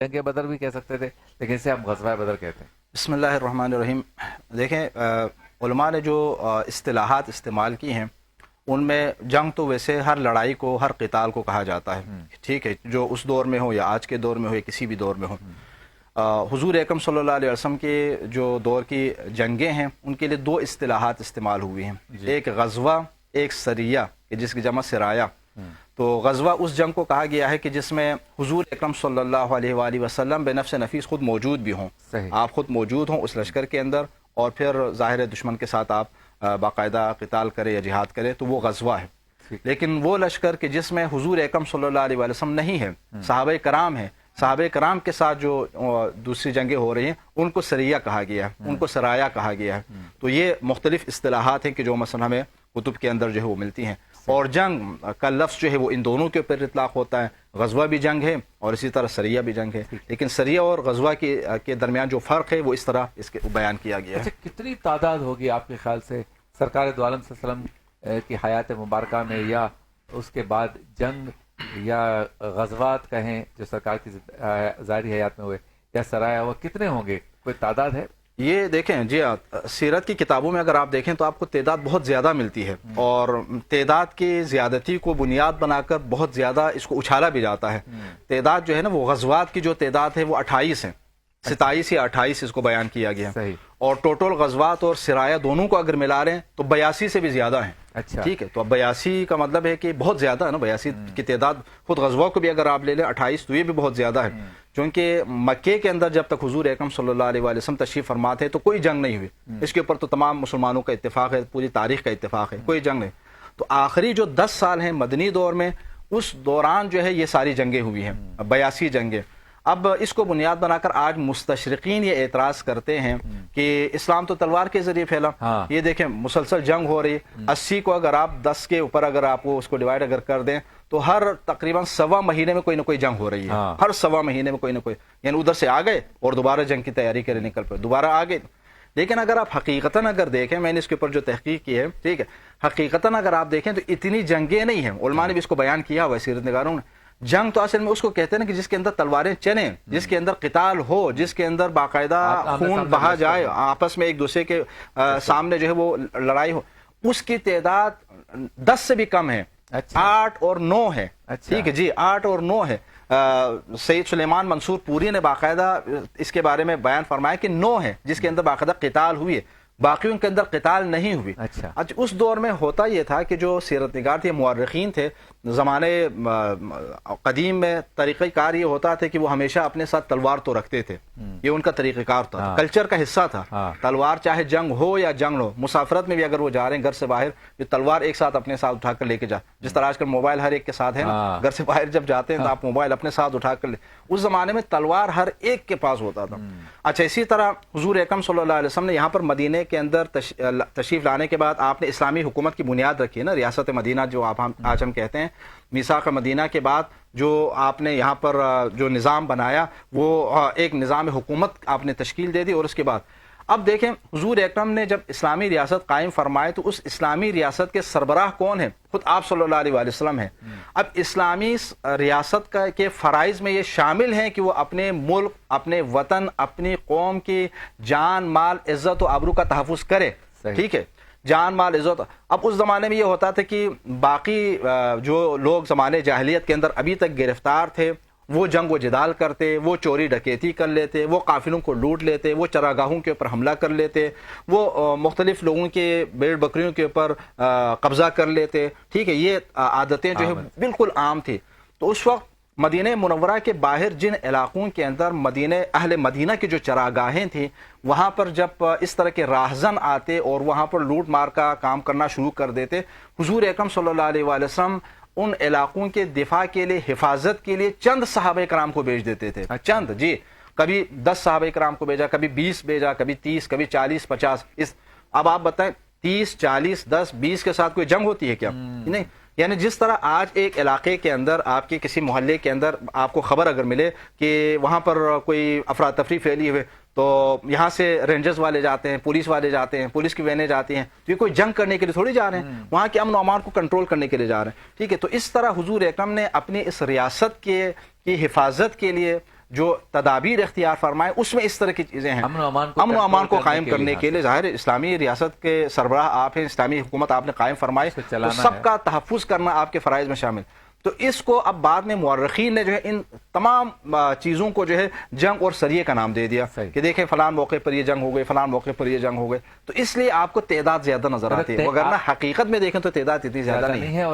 جنگ بدر بھی کہہ سکتے تھے، لیکن اسے ہم غزوہ بدر کہتے ہیں۔ بسم اللہ الرحمن الرحیم۔ دیکھیں، علماء نے جو اصطلاحات استعمال کی ہیں ان میں جنگ تو ویسے ہر لڑائی کو، ہر قتال کو کہا جاتا ہے، ٹھیک ہے، جو اس دور میں ہو یا آج کے دور میں ہو یا کسی بھی دور میں ہو۔ حضور اکرم صلی اللہ علیہ وسلم کے جو دور کی جنگیں ہیں ان کے لیے دو اصطلاحات استعمال ہوئی ہیں، ایک غزوہ، ایک سریہ، جس کی جمع سرایا۔ تو غزوہ اس جنگ کو کہا گیا ہے کہ جس میں حضور اکرم صلی اللہ علیہ وآلہ وسلم بے نفس نفیس خود موجود بھی ہوں، آپ خود موجود ہوں اس لشکر کے اندر، اور پھر ظاہر دشمن کے ساتھ آپ باقاعدہ قتال کرے یا جہاد کرے، تو وہ غزوہ ہے۔ لیکن وہ لشکر کہ جس میں حضور اکرم صلی اللہ علیہ وآلہ وسلم نہیں ہے، صحابہ کرام ہیں، صحابہ کرام کے ساتھ جو دوسری جنگیں ہو رہی ہیں ان کو سریہ کہا گیا ہے، ان کو سرایا کہا گیا ہے۔ تو یہ مختلف اصطلاحات ہیں کہ جو مثلا ہمیں کتب کے اندر جو ہے وہ ملتی ہیں، اور جنگ کا لفظ جو ہے وہ ان دونوں کے اوپر اطلاق ہوتا ہے، غزوہ بھی جنگ ہے اور اسی طرح سریہ بھی جنگ ہے، لیکن سریہ اور غزوہ کے درمیان جو فرق ہے وہ اس طرح اس کے بیان کیا گیا ہے۔ اچھا، کتنی تعداد ہوگی آپ کے خیال سے سرکار دو عالم صلی اللہ علیہ وسلم کی حیات مبارکہ میں، یا اس کے بعد جنگ یا غزوات کہیں جو سرکار کی ظاہری حیات میں ہوئے یا سرایا ہوا، کتنے ہوں گے؟ کوئی تعداد ہے؟ یہ دیکھیں جی، سیرت کی کتابوں میں اگر آپ دیکھیں تو آپ کو تعداد بہت زیادہ ملتی ہے، اور تعداد کی زیادتی کو بنیاد بنا کر بہت زیادہ اس کو اچھالا بھی جاتا ہے۔ تعداد جو ہے نا، وہ غزوات کی جو تعداد ہے وہ 28 ہے، 27 یا 28 اس کو بیان کیا گیا ہے، اور ٹوٹل غزوات اور سرایا دونوں کو اگر ملا لیں تو 82 سے بھی زیادہ ہیں۔ اچھا، ٹھیک ہے، تو اب 82 کا مطلب ہے کہ بہت زیادہ ہے نا، 82 کی تعداد خود غزوہ کو بھی اگر آپ لے لیں 28 تو یہ بھی بہت زیادہ ہے، چونکہ مکے کے اندر جب تک حضور اکرم صلی اللہ علیہ وآلہ وسلم تشریف فرما تھے تو کوئی جنگ نہیں ہوئی، اس کے اوپر تو تمام مسلمانوں کا اتفاق ہے، پوری تاریخ کا اتفاق ہے، کوئی جنگ نہیں۔ تو آخری جو 10 سال ہیں مدنی دور میں، اس دوران جو ہے یہ ساری جنگیں ہوئی ہیں، 82 جنگیں۔ اب اس کو بنیاد بنا کر آج مستشرقین یہ اعتراض کرتے ہیں کہ اسلام تو تلوار کے ذریعے پھیلا۔ یہ دیکھیں مسلسل جنگ ہو رہی، 80 کو اگر آپ 10 کے اوپر اگر آپ اس کو ڈیوائڈ اگر کر دیں تو ہر تقریباً سوا مہینے میں کوئی نہ کوئی جنگ ہو رہی ہے، ہر سوا مہینے میں کوئی نہ کوئی، یعنی ادھر سے آ گئے اور دوبارہ جنگ کی تیاری کرے نکل پڑے، دوبارہ آ گئے۔ لیکن اگر آپ حقیقتاً اگر دیکھیں، میں نے اس کے اوپر جو تحقیق کی ہے، ٹھیک ہے، حقیقتاً اگر آپ دیکھیں تو اتنی جنگیں نہیں ہیں، علماء نے بھی اس کو بیان کیا ہوا ہے، سیرت نگاروں نے۔ جنگ تو اصل میں اس کو کہتے ہیں نا کہ جس کے اندر تلواریں چلیں، جس کے اندر قتال ہو، جس کے اندر باقاعدہ خون بہا جائے، آپس میں ایک دوسرے کے سامنے جو ہے وہ لڑائی ہو، اس کی تعداد 10 سے بھی کم ہے، 8 اور 9 ہے۔ ٹھیک ہے جی، 8 اور 9 ہے۔ سید سلیمان منصور پوری نے باقاعدہ اس کے بارے میں بیان فرمایا کہ 9 ہے جس کے اندر باقاعدہ قتال ہوئی ہے، باقیوں کے اندر قتال نہیں ہوئی۔ اچھا، اس دور میں ہوتا یہ تھا کہ جو سیرت نگار تھے، مورخین تھے، زمانے قدیم میں طریقہ کار یہ ہوتا تھا کہ وہ ہمیشہ اپنے ساتھ تلوار تو رکھتے تھے، یہ ان کا طریقہ کار تھا، کلچر کا حصہ تھا۔ تلوار چاہے جنگ ہو یا جنگ نہ ہو، مسافرت میں بھی اگر وہ جا رہے ہیں گھر سے باہر، یہ تلوار ایک ساتھ اپنے ساتھ اٹھا کر لے کے جا، جس طرح آج کل موبائل ہر ایک کے ساتھ ہے نا، گھر سے باہر جب جاتے ہیں تو آپ موبائل اپنے ساتھ اٹھا کر لے، اس زمانے میں تلوار ہر ایک کے پاس ہوتا تھا۔ اچھا، اسی طرح حضور اکرم صلی اللہ علیہ وسلم نے یہاں پر مدینے کے اندر تشریف لانے کے بعد آپ نے اسلامی حکومت کی بنیاد رکھی ہے نا، ریاست مدینہ جو آج ہم کہتے ہیں، میثاق مدینہ کے بعد جو آپ نے یہاں پر جو نظام بنایا وہ ایک نظام حکومت آپ نے تشکیل دے دی، اور اس کے بعد اب دیکھیں حضور اکرم نے جب اسلامی ریاست قائم فرمائے تو اس اسلامی ریاست کے سربراہ کون ہیں؟ خود آپ صلی اللہ علیہ وآلہ وسلم ہیں۔ اب اسلامی ریاست کے فرائض میں یہ شامل ہیں کہ وہ اپنے ملک، اپنے وطن، اپنی قوم کی جان، مال، عزت و آبرو کا تحفظ کرے، ٹھیک ہے، جان، مال، عزت۔ اب اس زمانے میں یہ ہوتا تھا کہ باقی جو لوگ زمانے جاہلیت کے اندر ابھی تک گرفتار تھے وہ جنگ و جدال کرتے، وہ چوری ڈکیتی کر لیتے، وہ قافلوں کو لوٹ لیتے، وہ چراگاہوں کے اوپر حملہ کر لیتے، وہ مختلف لوگوں کے بھیڑ بکریوں کے اوپر قبضہ کر لیتے، ٹھیک ہے، یہ عادتیں جو ہے بالکل عام تھی۔ تو اس وقت مدینہ منورہ کے باہر جن علاقوں کے اندر اہل مدینہ کی جو چراگاہیں تھیں، وہاں پر جب اس طرح کے راہزن آتے اور وہاں پر لوٹ مار کا کام کرنا شروع کر دیتے، حضور اکرم صلی اللہ علیہ وآلہ وسلم ان علاقوں کے دفاع کے لیے، حفاظت کے لیے چند صحابہ کرام کو بھیج دیتے تھے، چند، جی، کبھی 10 صحابہ کرام کو بھیجا، کبھی 20 بھیجا، کبھی 30، کبھی 40، 50۔ اب آپ بتائیں 30، 40، 10، 20 کے ساتھ کوئی جنگ ہوتی ہے کیا؟ نہیں، یعنی جس طرح آج ایک علاقے کے اندر، آپ کے کسی محلے کے اندر آپ کو خبر اگر ملے کہ وہاں پر کوئی افراتفری پھیلی ہوئی، تو یہاں سے رینجرز والے جاتے ہیں، پولیس والے جاتے ہیں، پولیس کی وینیں جاتی ہیں، تو یہ کوئی جنگ کرنے کے لیے تھوڑی جا رہے ہیں، وہاں کے امن و امان کو کنٹرول کرنے کے لیے جا رہے ہیں، ٹھیک ہے۔ تو اس طرح حضور اکرم نے اپنی اس ریاست کی حفاظت کے لیے جو تدابیر اختیار فرمائے اس میں اس طرح کی چیزیں ہیں. امن و امان کو قائم کرنے کے لیے ظاہر اسلامی ریاست کے سربراہ آپ ہیں, اسلامی حکومت آپ نے قائم فرمائی, تو سب کا تحفظ کرنا آپ کے فرائض میں شامل. تو اس کو اب بعد میں مورخین نے جو ہے ان تمام چیزوں کو جو ہے جنگ اور سریے کا نام دے دیا کہ دیکھیں فلان موقع پر یہ جنگ ہو گئی, فلان موقع پر یہ جنگ ہو گئی. تو اس لیے آپ کو تعداد زیادہ نظر آتی ہے, وگرنہ حقیقت میں دیکھیں تو تعداد اتنی زیادہ نہیں ہے.